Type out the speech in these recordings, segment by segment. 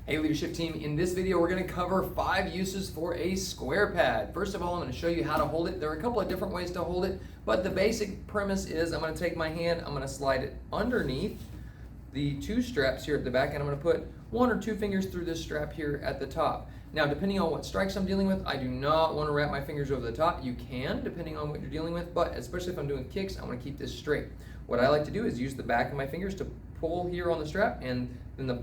Hey leadership team, in this video we're going to cover 5 uses for a square pad. First of all, I'm going to show you how to hold it. There are a couple of different ways to hold it, but the basic premise is I'm going to take my hand, I'm going to slide it underneath the 2 straps here at the back, and I'm going to put 1 or 2 fingers through this strap here at the top. Now, depending on what strikes I'm dealing with, I do not want to wrap my fingers over the top. You can, depending on what you're dealing with, but especially if I'm doing kicks, I want to keep this straight. What I like to do is use the back of my fingers to pull here on the strap, and then the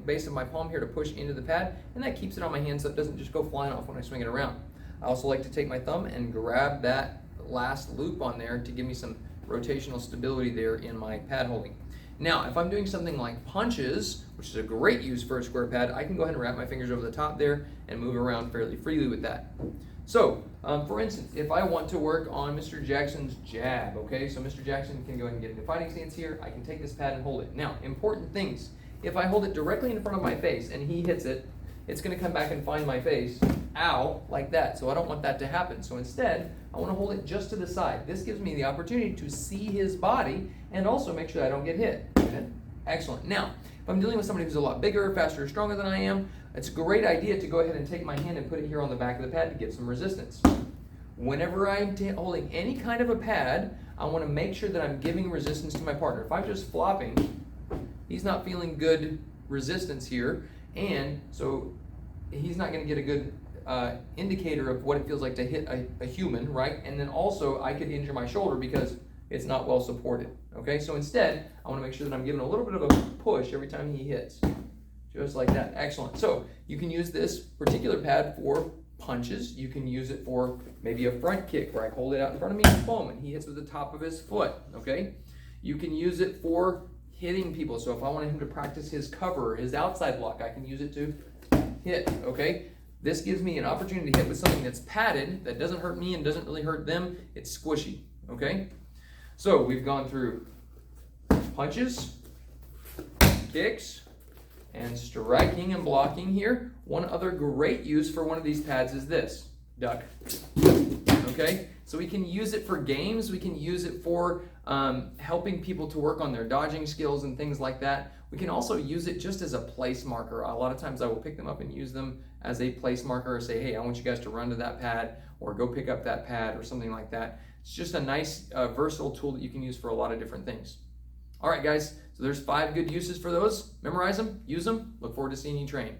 base of my palm here to push into the pad, and that keeps it on my hand so it doesn't just go flying off when I swing it around. I also like to take my thumb and grab that last loop on there to give me some rotational stability there in my pad holding. Now, if I'm doing something like punches, which is a great use for a square pad, I can go ahead and wrap my fingers over the top there and move around fairly freely with that. So, for instance, if I want to work on Mr. Jackson's jab, okay, so Mr. Jackson can go ahead and get into fighting stance here. I can take this pad and hold it. Now, important things. If I hold it directly in front of my face and he hits it, it's going to come back and find my face, ow, like that. So I don't want that to happen. So instead, I want to hold it just to the side. This gives me the opportunity to see his body and also make sure I don't get hit. Okay? Excellent. Now, if I'm dealing with somebody who's a lot bigger, faster, or stronger than I am, it's a great idea to go ahead and take my hand and put it here on the back of the pad to give some resistance. Whenever I'm holding any kind of a pad, I want to make sure that I'm giving resistance to my partner. If I'm just flopping, he's not feeling good resistance here, and so he's not going to get a good indicator of what it feels like to hit a human, right? And then also I could injure my shoulder because it's not well supported, okay? So instead, I want to make sure that I'm giving a little bit of a push every time he hits, just like that. Excellent. So you can use this particular pad for punches. You can use it for maybe a front kick where I hold it out in front of me and boom, and he hits with the top of his foot, okay? You can use it for hitting people. So if I wanted him to practice his cover, his outside block, I can use it to hit, okay? This gives me an opportunity to hit with something that's padded, that doesn't hurt me and doesn't really hurt them. It's squishy, okay? So we've gone through punches, kicks, and striking and blocking here. One other great use for one of these pads is this, duck, okay? So we can use it for games, we can use it for helping people to work on their dodging skills and things like that. We can also use it just as a place marker. A lot of times I will pick them up and use them as a place marker or say, hey, I want you guys to run to that pad or go pick up that pad or something like that. It's just a nice versatile tool that you can use for a lot of different things. All right, guys, so there's 5 good uses for those. Memorize them, use them. Look forward to seeing you train.